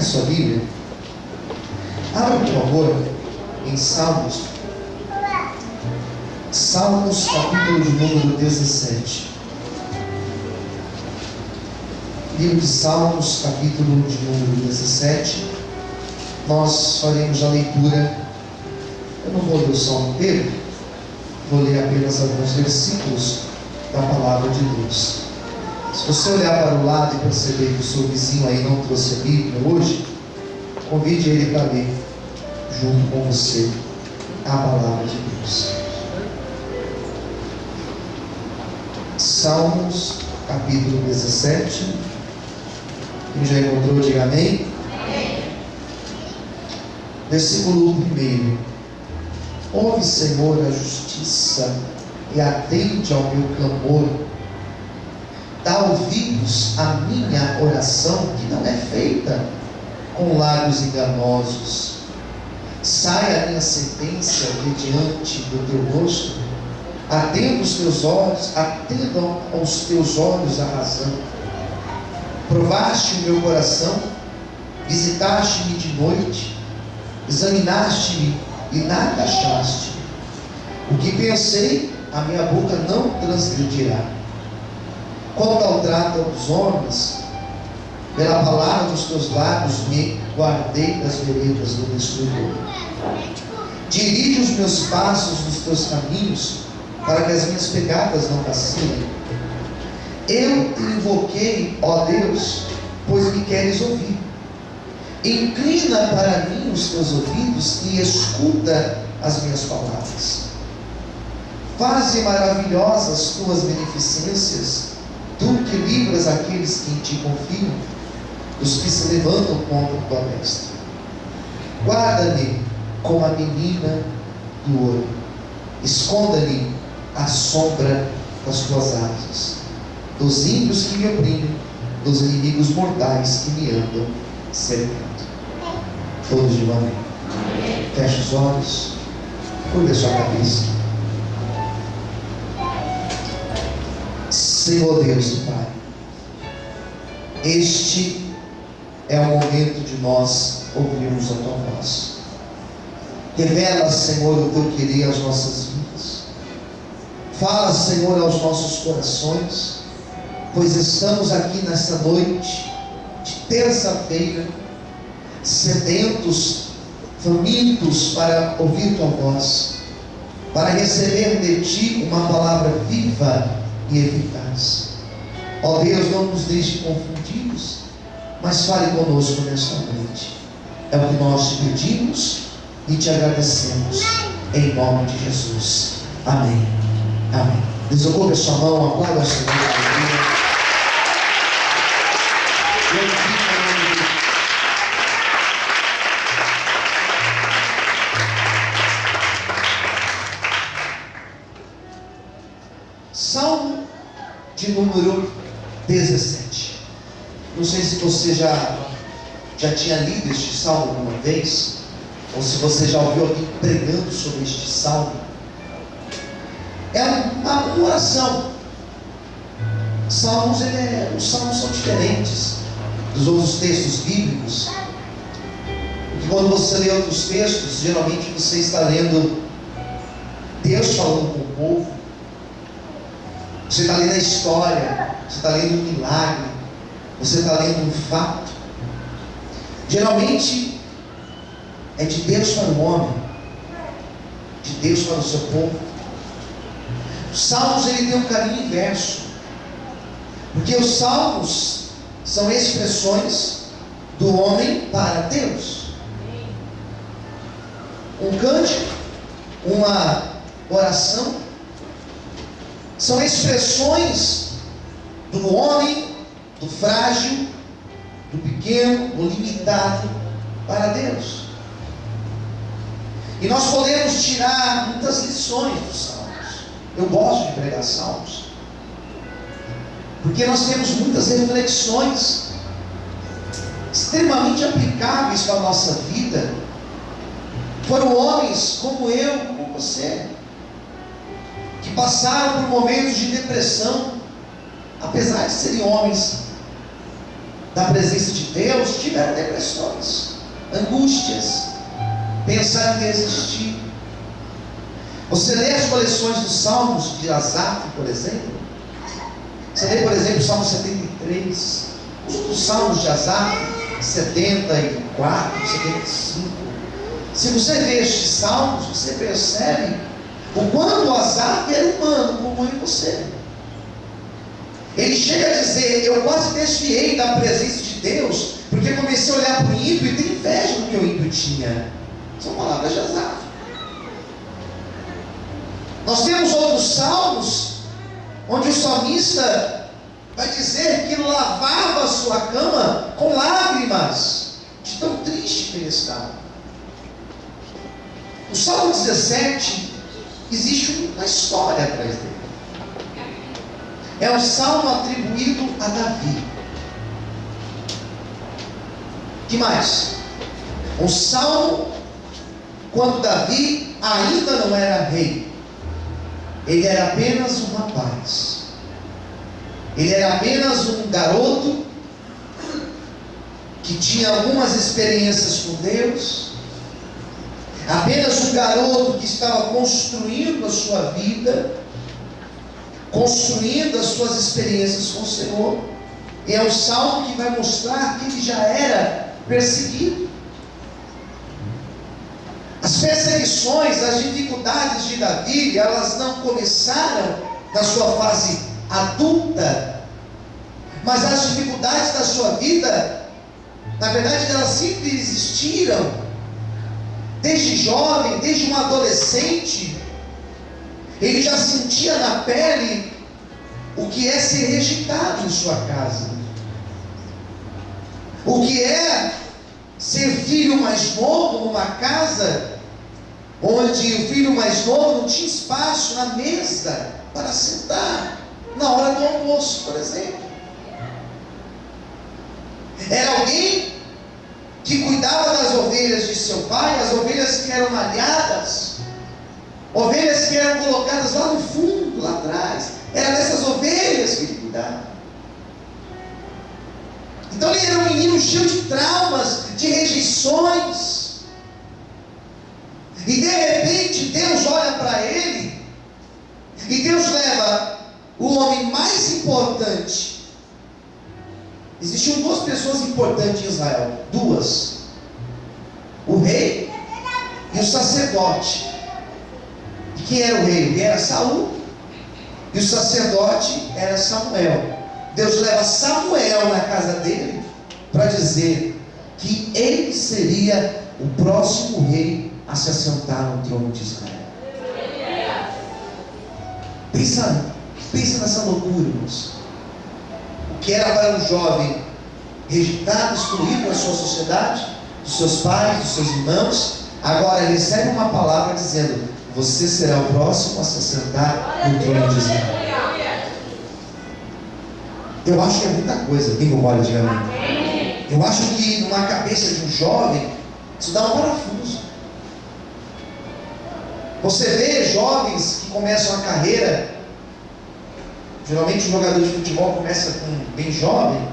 a sua Bíblia. Abra, por favor, em Salmos. Salmos, capítulo de número 17. Livro de Salmos, capítulo de número 17. Nós faremos a leitura. Eu não vou ler o Salmo inteiro, vou ler apenas alguns versículos da palavra de Deus. Se você olhar para o lado e perceber que o seu vizinho aí não trouxe a Bíblia hoje, convide ele para ler junto com você a palavra de Deus. Salmos, capítulo 17. Quem já encontrou, diga amém. Amém. Versículo 1. Ouve, Senhor, a justiça e atende ao meu clamor. Dá ouvidos à minha oração, que não é feita com lábios enganosos. Sai a minha sentença mediante do teu rosto. Atenda os teus olhos, atendam aos teus olhos a razão. Provaste o meu coração, visitaste-me de noite, examinaste-me e nada achaste. O que pensei, a minha boca não transgredirá. Quanto ao trato dos homens, pela palavra dos teus lábios me guardei das veredas do destruidor. Dirige os meus passos nos teus caminhos, para que as minhas pegadas não vacilem. Eu te invoquei, ó Deus, pois me queres ouvir. Inclina para mim os teus ouvidos e escuta as minhas palavras. Faze maravilhosas tuas beneficências, tu que livras aqueles que em ti confiam, os que se levantam contra o teu mestre. Guarda-me como a menina do olho, esconda-me à sombra das tuas asas, dos ímpios que me oprimem, dos inimigos mortais que me andam cercando. Todos de amém. Feche os olhos, curva a sua cabeça. Senhor Deus e Pai, este é o momento de nós ouvirmos a tua voz. Revela, Senhor, o teu querer às nossas vidas. Fala, Senhor, aos nossos corações, pois estamos aqui nesta noite de terça-feira, sedentos, famintos para ouvir tua voz, para receber de ti uma palavra viva e eficaz. Ó Deus, não nos deixe confundidos, mas fale conosco nesta noite. É o que nós te pedimos e te agradecemos, em nome de Jesus. Amém. Amém. Desocupe a sua mão, aplauda o Senhor. Salmo de número 17. Não sei se você já tinha lido este salmo alguma vez, ou se você já ouviu alguém pregando sobre este salmo. É uma oração. Os salmos são diferentes dos outros textos bíblicos, porque quando você lê outros textos, geralmente você está lendo Deus falando com o povo, você está lendo a história, você está lendo um milagre, você está lendo um fato. Geralmente é de Deus para o homem, de Deus para o seu povo. Os salmos, ele tem um caminho inverso, porque os salmos são expressões do homem para Deus. Um cântico, uma oração, são expressões do homem, do frágil, do pequeno, do limitado para Deus. E nós podemos tirar muitas lições dos salmos. Eu gosto de pregar salmos, porque nós temos muitas reflexões extremamente aplicáveis para a nossa vida. Foram homens como eu, como você, que passaram por momentos de depressão, apesar de serem homens da presença de Deus, tiveram depressões, angústias, pensaram em desistir. Você lê as coleções dos Salmos de Asaf, por exemplo. Você lê, por exemplo, o Salmo 73, os outros Salmos de Asaf, 74, 75. Se você vê estes Salmos, você percebe o quanto Asaf era humano, como eu e você. Ele chega a dizer: eu quase desviei da presença de Deus, porque comecei a olhar para o ímpio e ter inveja do que o ímpio tinha. São palavras de Asaf. Nós temos outros salmos, onde o salmista vai dizer que lavava a sua cama com lágrimas, de tão triste que ele estava. No Salmo 17, existe uma história atrás dele. É um salmo atribuído a Davi. Que mais? Um salmo quando Davi ainda não era rei. Ele era apenas um rapaz. Ele era apenas um garoto que tinha algumas experiências com Deus. Apenas um garoto que estava construindo a sua vida, construindo as suas experiências com o Senhor. E é um salmo que vai mostrar que ele já era perseguido. As perseguições, as dificuldades de Davi, elas não começaram na sua fase adulta, mas as dificuldades da sua vida, na verdade, elas sempre existiram. Desde jovem, desde um adolescente, ele já sentia na pele o que é ser rejeitado em sua casa, o que é ser filho mais novo numa casa onde o filho mais novo não tinha espaço na mesa para sentar na hora do almoço, por exemplo. Era alguém que cuidava das ovelhas de seu pai, as ovelhas que eram malhadas, ovelhas que eram colocadas lá no fundo, lá atrás. Era dessas ovelhas que ele cuidava. Então ele era um menino cheio de traumas, de rejeições. E de repente Deus olha para ele, e Deus leva o homem mais importante. Existiam duas pessoas importantes em Israel, duas: o rei e o sacerdote. E quem era o rei? O rei era Saul, e o sacerdote era Samuel. Deus leva Samuel na casa dele para dizer que ele seria o próximo rei a se assentar no trono de Israel. Pensa nessa loucura, irmãos. O que era para um jovem rejeitado, excluído da sua sociedade, dos seus pais, dos seus irmãos, agora ele recebe uma palavra dizendo: você será o próximo a se assentar no trono de Israel. Eu acho que é muita coisa. Quem concorda, diga amém. Eu acho que numa cabeça de um jovem, isso dá um parafuso. Você vê jovens que começam a carreira, geralmente um jogador de futebol começa bem jovem.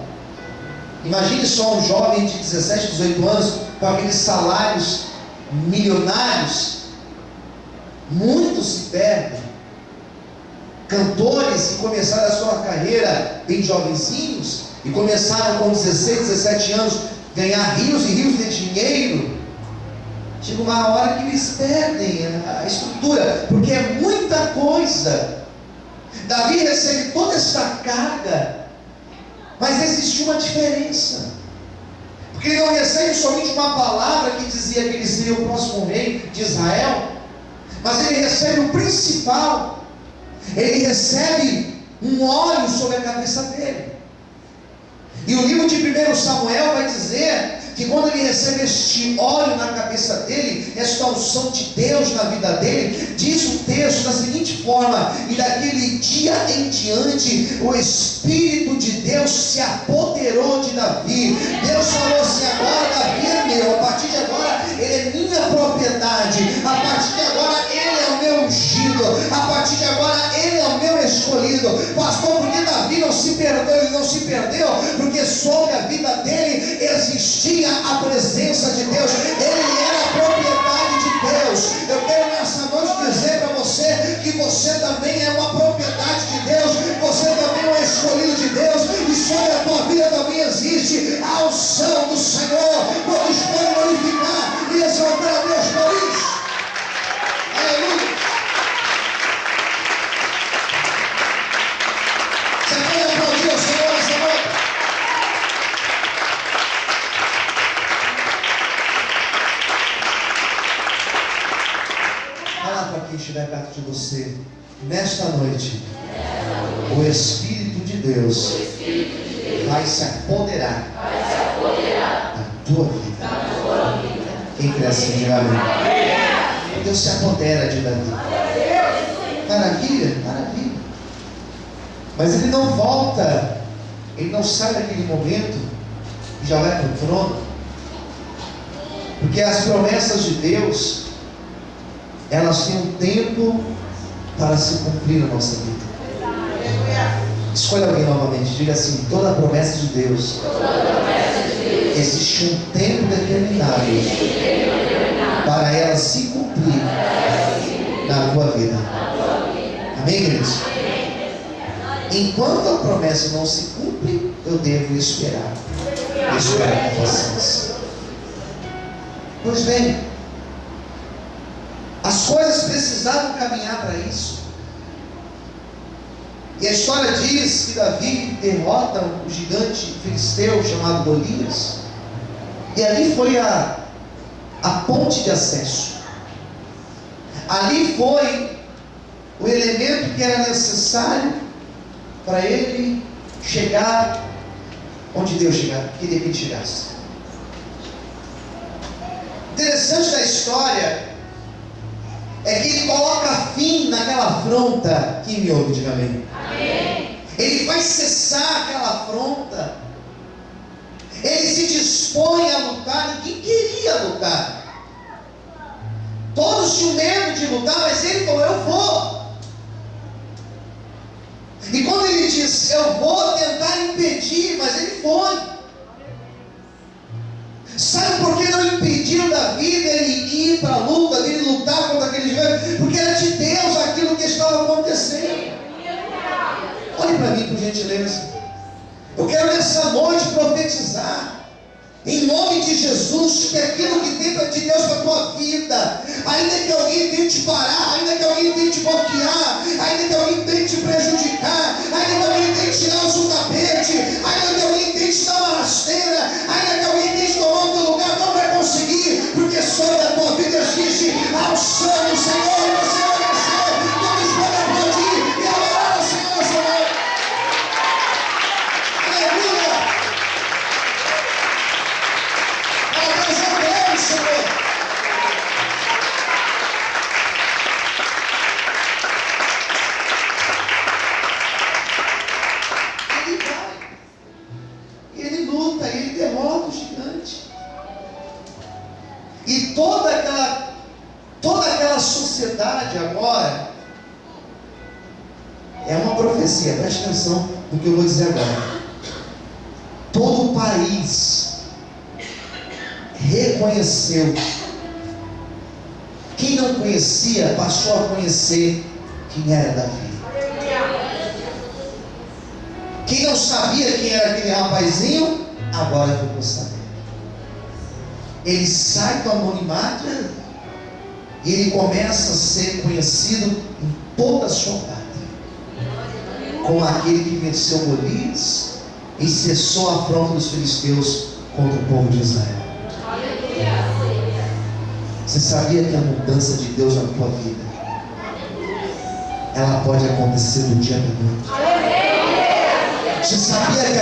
Imagine só um jovem de 17, 18 anos, com aqueles salários milionários. Muitos se perdem. Cantores que começaram a sua carreira bem jovenzinhos e começaram com 16, 17 anos a ganhar rios e rios de dinheiro. Chega uma hora que eles perdem a estrutura, porque é muita coisa. Davi recebe toda essa carga, mas existe uma diferença, porque ele não recebe somente uma palavra que dizia que ele seria o próximo rei de Israel, mas ele recebe o principal. Ele recebe um óleo sobre a cabeça dele. E o livro de 1 Samuel vai dizer que quando ele recebe este óleo na cabeça dele, esta unção de Deus na vida dele, diz o texto da seguinte forma: e daquele dia em diante o Espírito de Deus se apoderou de Davi. Deus falou assim: agora Davi é meu, a partir de agora ele é minha propriedade, a partir de agora ele é o meu ungido, a partir de agora ele é o meu escolhido. Pastor, porque Davi não se perdeu? Ele não se perdeu porque sobre a vida dele existe tinha a presença de Deus, ele era a propriedade de Deus. Eu quero nessa noite dizer para você que você também é uma propriedade de Deus, você também é um escolhido de Deus, e sobre a tua vida também existe a unção do Senhor. Quantos podem glorificar e exaltar a Deus por isso? Aleluia! Você pode aplaudir o Senhor essa noite? Fala para quem estiver perto de você. Nesta noite, o Espírito de Deus vai se apoderar da tua vida. Quem crê assim, diga amém. Deus se apodera de Davi. Maravilha, maravilha. Mas ele não volta, ele não sai daquele momento e já vai para o trono. Porque as promessas de Deus, elas têm um tempo para se cumprir na nossa vida. Escolha alguém novamente, diga assim: toda promessa de Deus, existe um tempo determinado para ela se cumprir na tua vida. Amém, queridos? Enquanto a promessa não se cumpre, eu devo esperar. Esperar com vocês. Pois bem, as coisas precisavam caminhar para isso. E a história diz que Davi derrota o gigante filisteu chamado Golias. E ali foi a ponte de acesso. Ali foi o elemento que era necessário para ele chegar onde Deus queria que ele chegasse. Interessante da história é que ele coloca fim naquela afronta. Quem me ouve, diga amém. Amém. Ele faz cessar aquela afronta. Ele se dispõe a lutar. E quem queria lutar? Todos tinham medo de lutar, mas ele falou: eu vou. E quando ele disse: eu vou tentar impedir, mas ele foi. Sabe por que não impediram Davi dele ir para a luta, dele lutar contra aquele gigante? Porque era de Deus aquilo que estava acontecendo. Olhe para mim, por gentileza. Eu quero nessa noite profetizar, em nome de Jesus, que aquilo que tem de Deus para a tua vida, ainda que alguém tente parar, ainda que alguém tente bloquear, ainda que alguém tente prejudicar, ainda que alguém tente tirar o seu tapete, ainda que alguém tente dar uma rasteira, ainda que alguém tente tomar o teu lugar, não vai conseguir, porque sobre a tua vida existe a unção do Senhor, e você vai vencer. Todos podem aplaudir e adorar o Senhor essa noite. Aleluia! Senhor, ele vai, ele luta, ele derrota o gigante, e toda aquela sociedade agora é uma profecia. Preste atenção no que eu vou dizer agora. Todo o país reconheceu. Quem não conhecia passou a conhecer quem era Davi. Quem não sabia quem era aquele rapazinho, agora ficou sabendo. Ele sai do anonimato e ele começa a ser conhecido em toda a sua pátria, como aquele que venceu Golias e cessou a afronta dos filisteus contra o povo de Israel. Você sabia que a mudança de Deus na tua vida, ela pode acontecer do dia para a noite? Você sabia que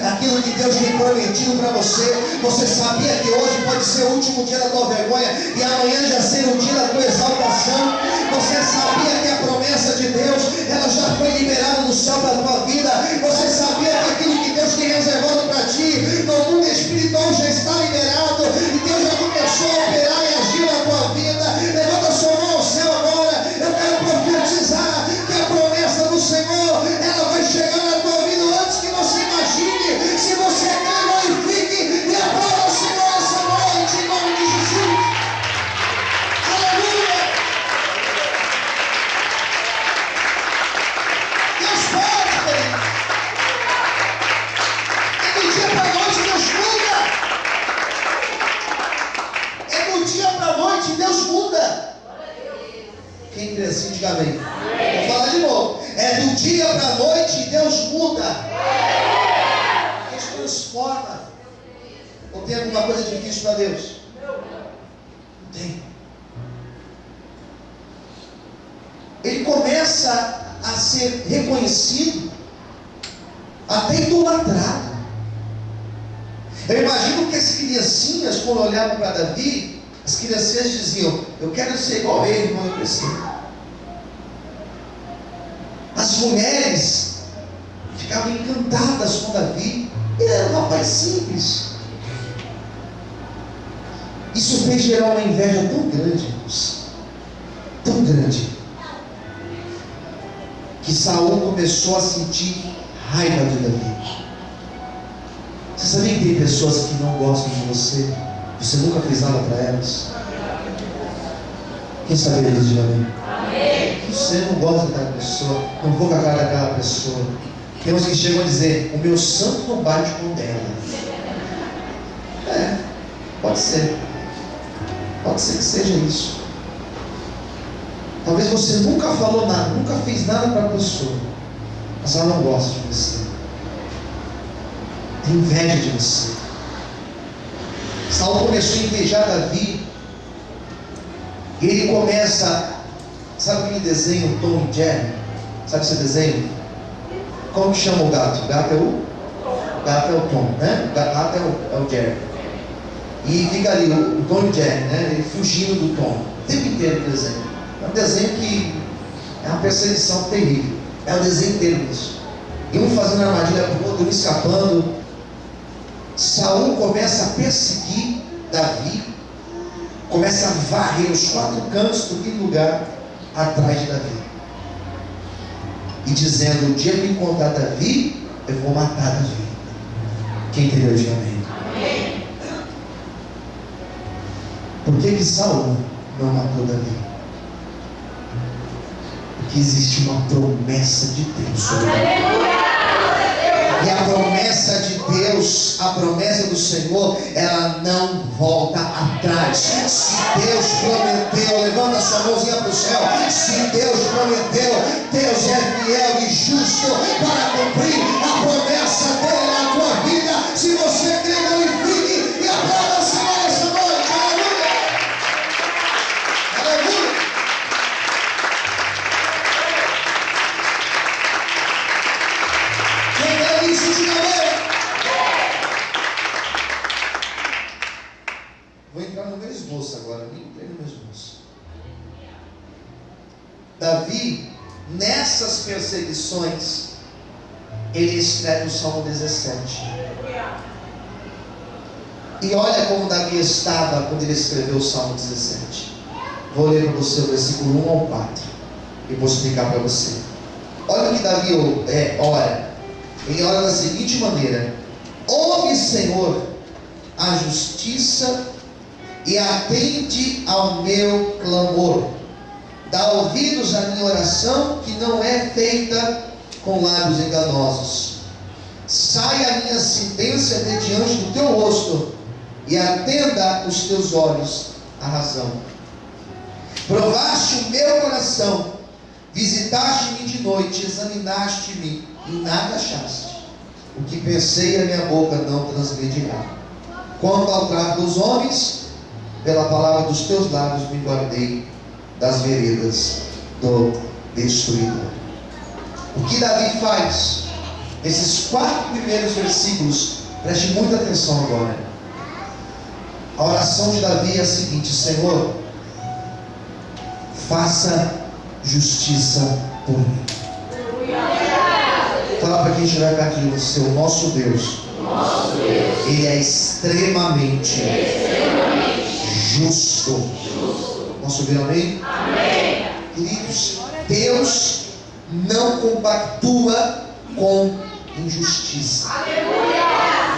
aquilo que Deus tem prometido para você, você sabia que hoje pode ser o último dia da tua vergonha e amanhã já ser o dia da tua exaltação? Você sabia que a promessa de Deus, ela já foi liberada no céu para a tua vida? Você sabia que aquilo que Deus tem reservado para ti no mundo espiritual já está liberado e Deus já começou a operar e agir na tua vida? Levanta sua mão ao céu agora. Eu quero profetizar que a promessa do Senhor, ela vai chegar na tua vida antes que você imagine. Se você crê, glorifique e aplauda. Diga amém. Vou falar de novo. É do dia para a noite e Deus muda. Deus transforma. Ou tem alguma coisa difícil para Deus? Não tem. Ele começa a ser reconhecido, até idolatrado. Eu imagino que as criancinhas, quando olhavam para Davi, as criancinhas diziam: eu quero ser igual a ele quando eu crescer. As mulheres ficavam encantadas com Davi. Ele era um rapaz simples. Isso fez gerar uma inveja tão grande, irmãos, tão grande, que Saul começou a sentir raiva de Davi. Você sabia que tem pessoas que não gostam de você? Você nunca fez nada para elas? Quem sabe disso, diga amém? Você não gosta daquela pessoa, não vou com a cara daquela pessoa. Tem uns que chegam a dizer: o meu santo não bate com o dela. Pode ser. Pode ser que seja isso. Talvez você nunca falou nada, nunca fez nada para a pessoa, mas ela não gosta de você, tem inveja de você. Saul começou a invejar Davi. E ele começa, sabe aquele desenho Tom e Jerry? Sabe esse desenho? Como que chama o gato? O gato é o Tom, né? O gato é o Jerry. E fica ali o Tom e o Jerry, né? Ele fugindo do Tom o tempo inteiro o desenho. É um desenho que é uma perseguição terrível. É o desenho inteiro isso. E um fazendo armadilha para o outro, um escapando. Saul começa a perseguir Davi, começa a varrer os 4 cantos do lugar atrás de Davi, e dizendo: o dia que encontrar Davi, eu vou matar Davi. Quem entendeu, diga amém. Amém. Por que Saul não matou Davi? Porque existe uma promessa de Deus sobre ele. E a promessa de Deus, a promessa do Senhor, ela não volta atrás. Se Deus prometeu, levanta a sua mãozinha para o céu. Se Deus prometeu, Deus é fiel e justo para cumprir a promessa dele na tua vida. Se você crê, glorifique e aplauda o Senhor essa noite. Aleluia! Aleluia! Isso, diga amém. Vou entrar no meu esboço agora. Nem entrei no meu esboço. Davi, nessas perseguições, ele escreve o Salmo 17. E olha como Davi estava quando ele escreveu o Salmo 17. Vou ler para você o versículo 1 ao 4 e vou explicar para você. Olha o que Davi ora. Ele ora da seguinte maneira: ouve, Senhor, a justiça e atende ao meu clamor. Dá ouvidos à minha oração, que não é feita com lábios enganosos. Saia a minha sentença de diante do teu rosto e atenda os teus olhos à razão. Provaste o meu coração, visitaste-me de noite, examinaste-me e nada achaste. O que pensei a minha boca não transgredirá. Quanto ao trato dos homens, pela palavra dos teus lábios me guardei das veredas do destruidor. O que Davi faz? Esses 4 primeiros versículos, preste muita atenção agora. A oração de Davi é a seguinte: Senhor, faça justiça por mim. Fala para quem estiver perto de você: o nosso Deus, Ele é extremamente justo. Posso ouvir amém? Amém. Queridos, Deus não compactua com injustiça.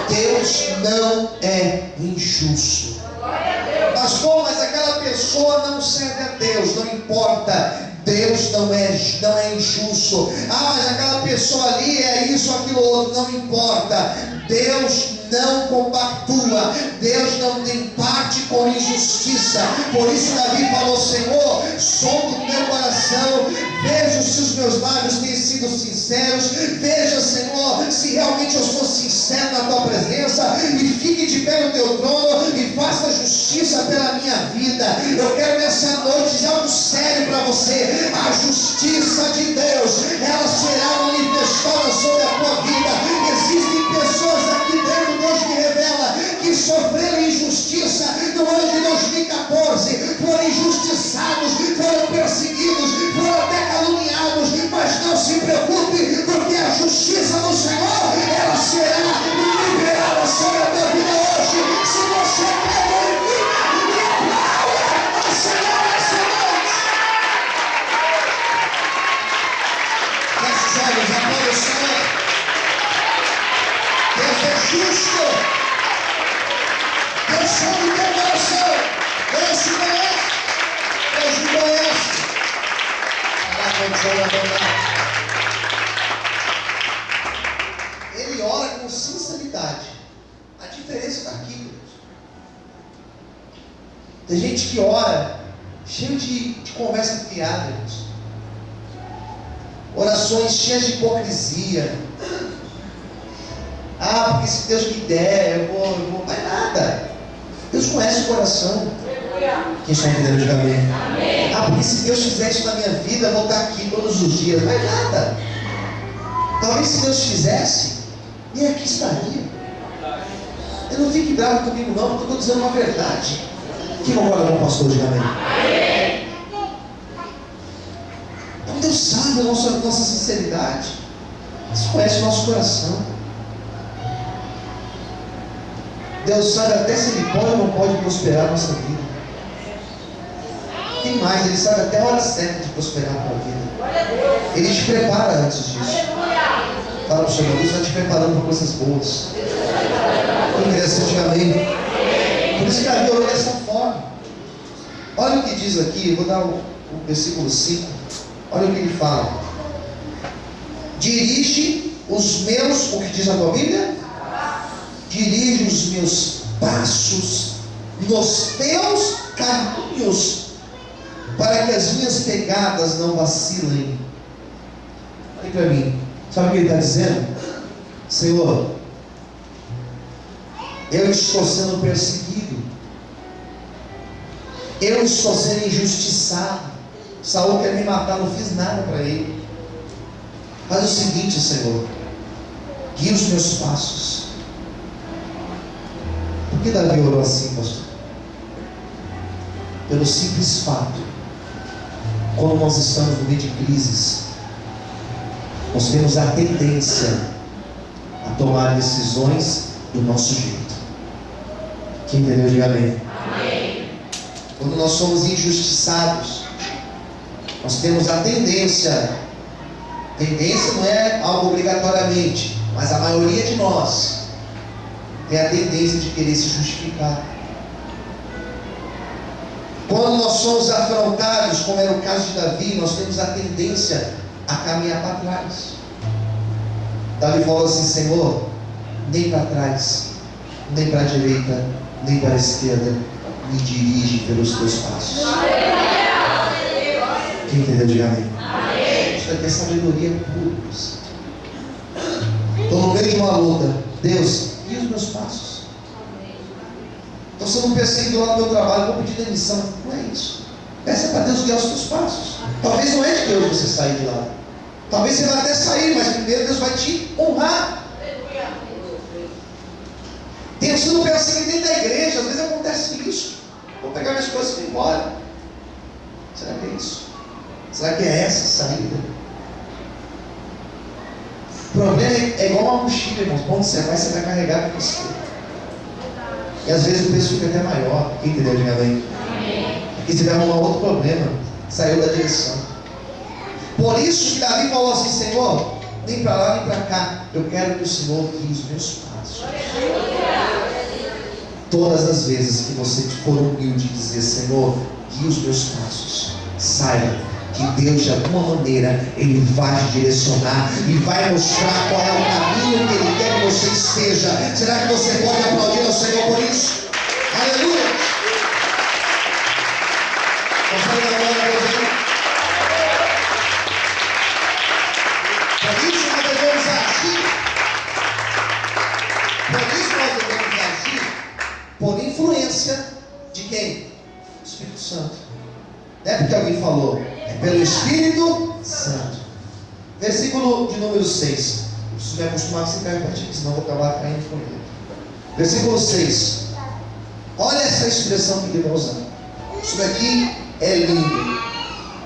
Deus não é injusto. Mas aquela pessoa não serve a Deus. Não importa. Deus não é injusto. Mas aquela pessoa ali é isso, aquilo outro. Não importa. Deus não compactua. Deus não tem parte com injustiça. Por isso Davi falou: Senhor, sonda o meu coração, veja se os meus lábios têm sido sinceros, veja, Senhor, se realmente eu sou sincero na tua presença, e fique de pé no teu trono e faça justiça pela minha vida. Eu quero nessa noite dizer algo sério para você: a justiça de Deus, ela será manifestada sobre a tua vida. Existem pessoas aqui dentro, Deus me revela, que sofreram injustiça no ano de 2014, foram injustiçados, foram perseguidos, foram até caluniados, mas não se preocupe, porque a justiça do Senhor, ela será liberada sobre a tua vida hoje. Se você quer, glorifica e aplauda o Senhor essa noite. Feche os olhos, aplauda o Senhor. Deus é justo. Deus sonda o teu coração. Deus te conhece. Deus te conhece. Ele ora com sinceridade. A diferença está aqui, Deus. Tem gente que ora cheio de conversa fiada, Deus. Orações cheias de hipocrisia. Porque se Deus me der, eu vou. Vai nada. Deus conhece o coração. Quem está entendendo, diga amém. Porque se Deus fizer isso na minha vida, eu vou estar aqui todos os dias. Vai nada. Talvez se Deus fizesse, nem aqui estaria. Eu não fique bravo comigo não, porque eu estou dizendo uma verdade. Quem concorda com o pastor, diga amém. Então Deus sabe a nossa sinceridade. Deus conhece o nosso coração. Deus sabe até se Ele pode ou não pode prosperar a nossa vida. Tem mais, Ele sabe até a hora certa de prosperar a tua vida. Ele te prepara antes disso. Fala para o Senhor, Deus vai te preparando para coisas boas. Quem quer dizer amém? Por isso que Davi orou dessa forma. Olha o que diz aqui, eu vou dar o versículo 5. Olha o que ele fala. Dirige os meus, o que diz a tua Bíblia? Dirige os meus passos nos teus caminhos, para que as minhas pegadas não vacilem. Olha para mim, sabe o que ele está dizendo? Senhor, eu estou sendo perseguido, eu estou sendo injustiçado. Saul quer me matar, não fiz nada para ele. Faz o seguinte, Senhor, guia os meus passos. Por que Davi orou assim, pastor? Pelo simples fato, quando nós estamos no meio de crises, nós temos a tendência a tomar decisões do nosso jeito. Quem entendeu, diga amém. Quando nós somos injustiçados, nós temos a tendência não é algo obrigatoriamente, mas a maioria de nós tem a tendência de querer se justificar. Quando nós somos afrontados, como era o caso de Davi, nós temos a tendência a caminhar para trás. Davi falou assim: Senhor, nem para trás, nem para a direita, nem para a esquerda, me dirige pelos teus passos. Quem entendeu, diga amém. Isso aqui é sabedoria pura. Estou no meio de uma luta. Deus, guia os meus passos. Estou sendo perseguido lá no meu trabalho, vou pedir demissão. Não é isso. Peça para Deus guiar os teus passos. Talvez não é de Deus você sair de lá. Talvez você vai até sair, mas primeiro Deus vai te honrar. Tenho sido perseguido dentro da igreja, às vezes acontece isso. Vou pegar minhas coisas e ir embora. Será que é isso? Será que é essa a saída? O problema é igual uma mochila, irmãos. Quando você vai carregar com você. E às vezes o peso fica até maior. Quem entendeu, diga bem? Porque você vai arrumar outro problema. Saiu da direção. Por isso que Davi falou assim: Senhor, nem para lá nem para cá. Eu quero que o Senhor guie os meus passos. Todas as vezes que você for humilde e dizer: Senhor, guie os meus passos, saiba que Deus, de alguma maneira, Ele vai te direcionar e vai mostrar qual é o caminho que Ele quer que você esteja. Será que você pode aplaudir ao Senhor por isso? Aleluia! Vamos fazer agora, meu Deus. Por isso nós devemos agir. Por isso nós devemos agir por influência de quem? O Espírito Santo. Não é porque alguém falou, é pelo Espírito Santo. Versículo de número 6. Eu preciso me acostumar com esse cara para ti, senão eu vou acabar caindo com ele. Versículo 6. Olha essa expressão que ele vai usar. Isso daqui é lindo.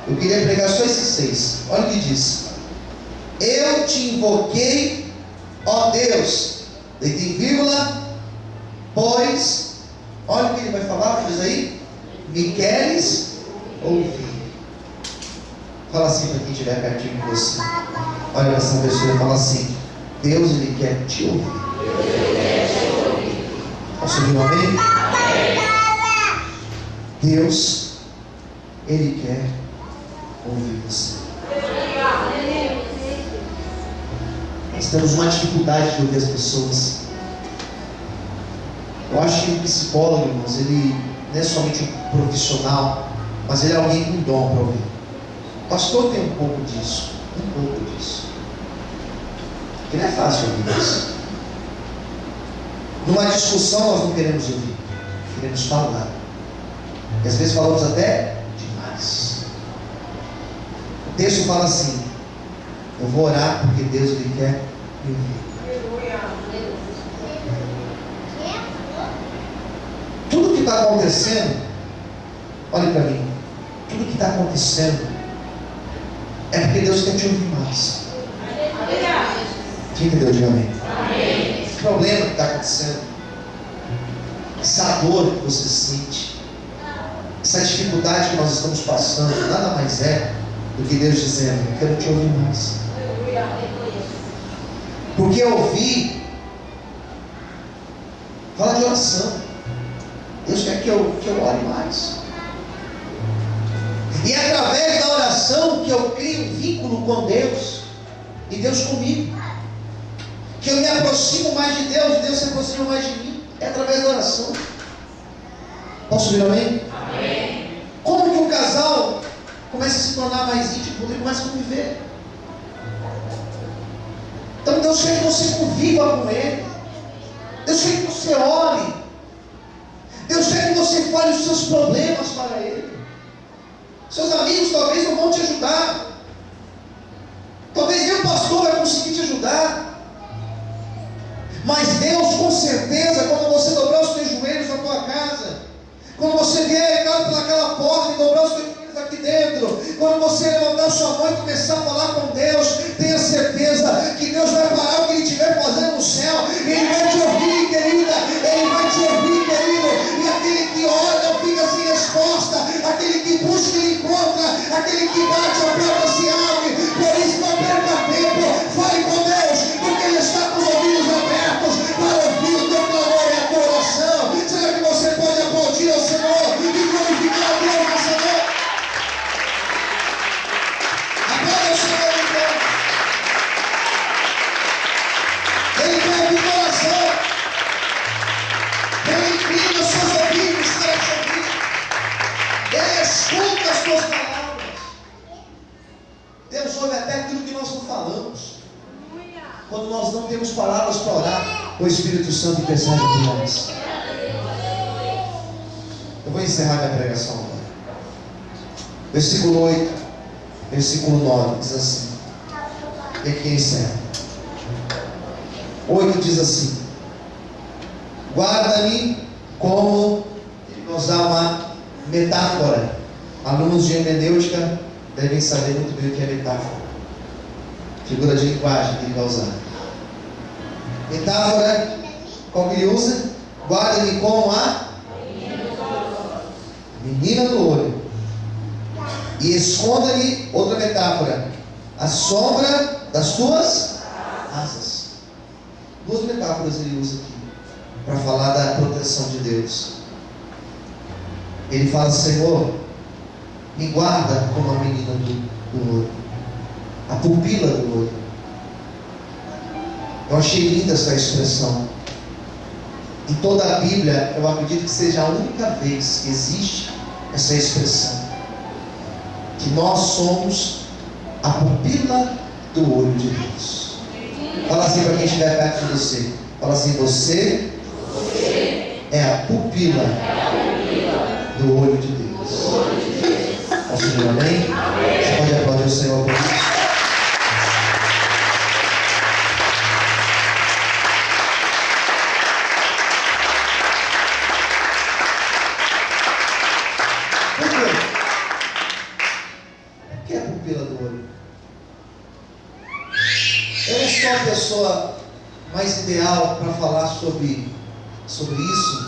Eu queria pregar só esses 6. Olha o que diz. Eu te invoquei, ó Deus. Daí tem vírgula. Pois, olha o que ele vai falar, diz aí. Me queres ouvir. Fala assim para quem estiver pertinho de você. Olha para essa pessoa e fala assim: Deus, Ele quer te ouvir. Posso ouvir um amém? Deus, Ele quer ouvir você. Nós temos uma dificuldade de ouvir as pessoas. Eu acho que o psicólogo, irmãos, ele não é somente um profissional, mas ele é alguém com dom para ouvir. O pastor tem um pouco disso. Porque não é fácil ouvir isso. Numa discussão nós não queremos ouvir, queremos falar. E às vezes falamos até demais. O texto fala assim: eu vou orar porque Deus Ele quer me ouvir. Tudo que está acontecendo, olhe para mim, tudo que está acontecendo é porque Deus quer te ouvir mais. Quem entendeu? Diga amém. O problema que está acontecendo, essa dor que você sente, essa dificuldade que nós estamos passando, nada mais é do que Deus dizendo: eu quero te ouvir mais. Porque ouvir fala de oração. Deus quer que eu ore mais. E é através da oração que eu crio um vínculo com Deus e Deus comigo. Que eu me aproximo mais de Deus e Deus se aproxima mais de mim. É através da oração. Posso ouvir amém? Amém. Como que um casal começa a se tornar mais íntimo? Ele começa a conviver. Então Deus quer que você conviva com Ele. Deus quer que você ore. Deus quer que você fale os seus problemas para Ele. Seus amigos talvez não vão te ajudar. Talvez nem o pastor vai conseguir te ajudar. Mas Deus, com certeza, quando você dobrar os teus joelhos na tua casa, quando você vier pelaquela porta e dobrar os teus joelhos aqui dentro, quando você levantar sua mão e começar a falar com Deus, tenha certeza que Deus vai parar o que Ele estiver fazendo no céu. Ele vai te ouvir, querida. Ele vai te ouvir, querido. E aquele que ora não fica sem resposta. Aquele que busca, Ele encontra. Aquele que bate, a porta se abre. Por isso, não perca tempo. Fale com Deus, porque Ele está com os ouvidos abertos para ouvir o teu clamor e a tua oração. Será que você pode aplaudir ao Senhor e glorificar a Deus no Senhor? Aplauda o Senhor, então. Ele quer ouvir o coração. Ele inclina os seus ouvidos para te ouvir. Ele escuta as tuas palavras. Deus ouve até aquilo que nós não falamos. Quando nós não temos palavras para orar, o Espírito Santo intercede por nós. Eu vou encerrar minha pregação agora. Versículo 8, versículo 9 diz assim. E aqui encerra. 8 diz assim: guarda-me como. Ele nos dá uma metáfora. Alunos de hermenêutica devem saber muito bem o que é metáfora. Figura de linguagem que ele vai usar. Metáfora, qual que ele usa? Guarda-me como a menina do olho. E esconda-me, outra metáfora, a sombra das tuas asas. Duas metáforas ele usa aqui para falar da proteção de Deus. Ele fala: Senhor, Me guarda como a menina do olho, a pupila do olho. Eu achei linda essa expressão. Em toda a Bíblia, eu acredito que seja a única vez que existe essa expressão, que nós somos a pupila do olho de Deus. Fala assim para quem estiver perto de você. Fala assim: você é a pupila do olho de Deus. Posso dizer amém? Você pode aplaudir o Senhor por isso? Por que a pupila do olho? Eu não sou a pessoa mais ideal para falar sobre isso.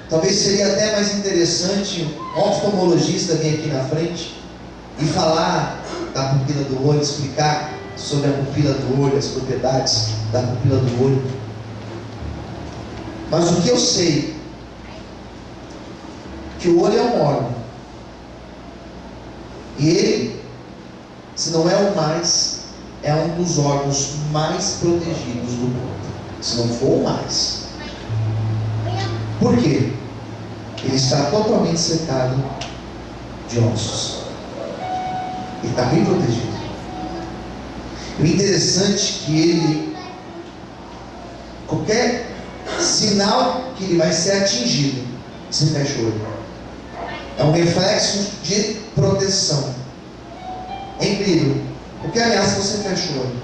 Talvez seria até mais interessante um oftalmologista vir aqui na frente e falar da pupila do olho, explicar sobre a pupila do olho, as propriedades da pupila do olho. Mas o que eu sei, que o olho é um órgão, e ele, se não é o mais, é um dos órgãos mais protegidos do mundo, se não for o mais. Por quê? Ele está totalmente cercado de ossos. Ele está bem protegido. O interessante é que ele, qualquer sinal que ele vai ser atingido, você fecha o olho. É um reflexo de proteção. É incrível. Qualquer ameaça você fecha o olho.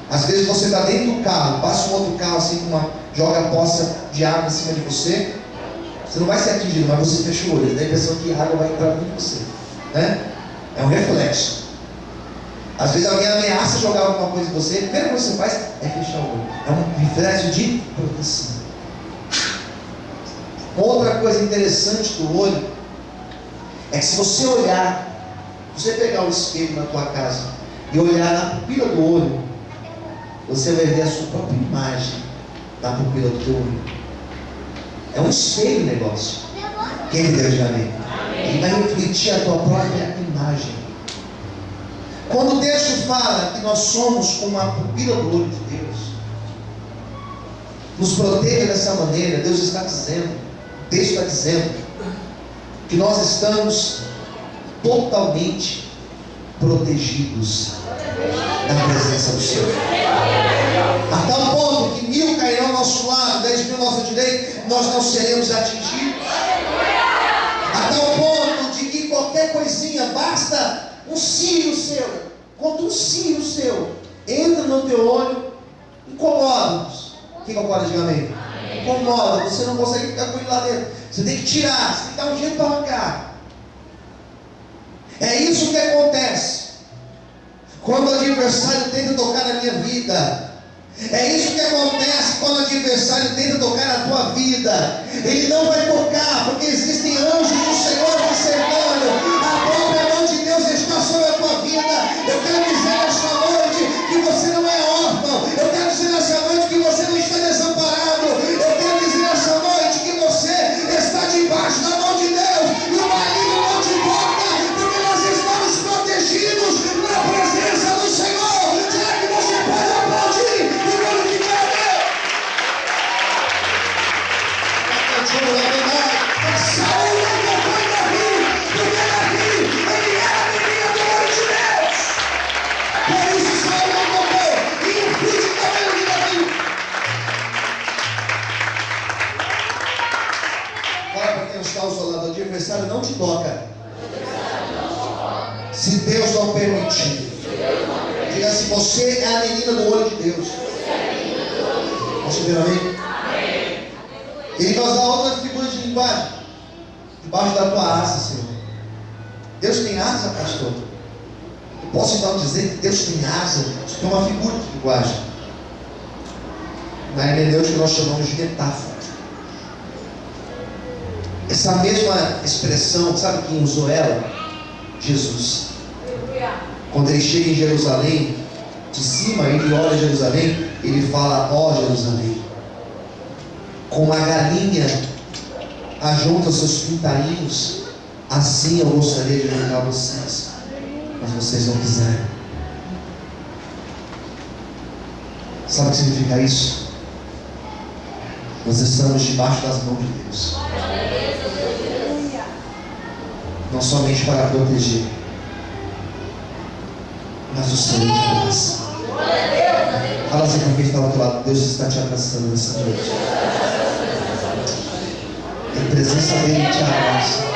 Às vezes você está dentro do carro, passa um outro carro assim, joga a poça de água em cima de você. Você não vai ser atingido, mas você fecha o olho. Dá a impressão que a água vai entrar dentro de você, né? É um reflexo. Às vezes alguém ameaça jogar alguma coisa em você, a primeira coisa que você faz é fechar o olho. É um reflexo de proteção. Outra coisa interessante do olho é que se você olhar, você pegar o espelho na tua casa e olhar na pupila do olho, você vai ver a sua própria imagem na pupila do teu olho. É um espelho o negócio. Quem entendeu de amém? Ele vai refletir a tua própria imagem. Quando o texto fala que nós somos como a pupila do olho de Deus, nos proteja dessa maneira, Deus está dizendo, o texto está dizendo, que nós estamos totalmente protegidos da presença do Senhor. A tal ponto que 1000 cairão ao nosso lado, 10.000 ao nosso direito, nós não seremos atingidos. A tal ponto de que qualquer coisinha, basta um cílio seu, quando um cílio seu entra no teu olho, incomoda-nos. Quem concorda, diga amém? Incomoda, você não consegue ficar com ele lá dentro. Você tem que tirar, você tem que dar um jeito para arrancar. É isso que acontece quando o adversário tenta tocar na minha vida. É isso que acontece quando o adversário tenta tocar na tua vida. Ele não vai tocar, porque existem anjos do Senhor te cercando. A própria mão de Deus está sobre a tua vida. Eu quero dizer nesta noite que você não é órfão. Eu quero dizer nesta noite que você não está desamparado. Eu quero dizer nesta noite que você está debaixo da mão de Deus. E o maligno não te toca, porque nós estamos protegidos na presença do Senhor. Será que você pode aplaudir? Saúl não foi Davi, porque Davi, ele era a menina do olho de Deus. Por isso Saúl não tocou, e o filho de cabelo de Davi. Fala para quem está ao seu lado, o adversário não te toca. Se Deus não permitir. Diga assim: você é a menina do olho de Deus. Posso ver amém? Ele vai usar outra figura de linguagem. Debaixo da tua asa, Senhor. Deus tem asa, pastor? Eu posso então dizer que Deus tem asa? Isso é uma figura de linguagem. Na hermenêutica nós chamamos de metáfora. Essa mesma expressão, sabe quem usou ela? Jesus. Quando ele chega em Jerusalém, de cima ele olha Jerusalém, ele fala: ó Jerusalém, como a galinha ajunta seus pintainhos Assim eu gostaria de ajudar vocês, mas vocês não quiseram. Sabe o que significa isso? Nós estamos debaixo das mãos de Deus, não somente para proteger, mas o Senhor te abraça. Fala assim com quem está ao outro lado: Deus está te abraçando nessa noite. A presença dele te abraça.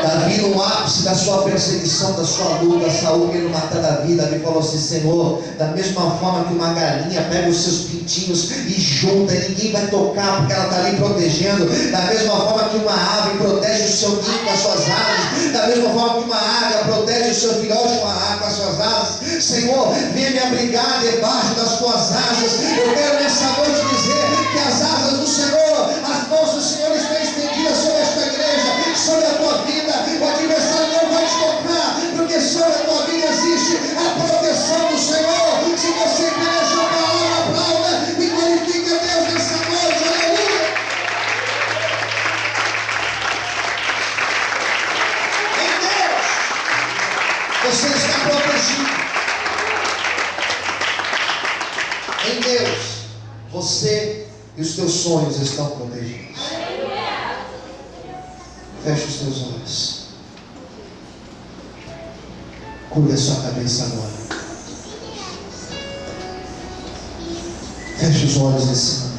Davi, no ápice da sua perseguição, da sua luta, Saul querendo matar Davi, Davi falou assim: Senhor, da mesma forma que uma galinha pega os seus pintinhos e junta, e ninguém vai tocar porque ela está ali protegendo, da mesma forma que uma ave protege o seu ninho com as suas asas, da mesma forma que uma águia protege o seu filhote com as suas asas, Senhor, venha me abrigar debaixo das tuas asas. Eu quero nessa noite dizer que as asas do Senhor, as mãos do Senhor estão estendidas sobre esta igreja, sobre a tua vida. O adversário não vai te tocar, porque sobre a tua vida existe a proteção do Senhor. Se você crê nessa palavra, aplauda e glorifique a Deus nessa noite. Aleluia! Em Deus você está protegido. Em Deus você e os teus sonhos estão protegidos. Feche os teus olhos. Curva a sua cabeça agora. Feche os olhos nesse momento.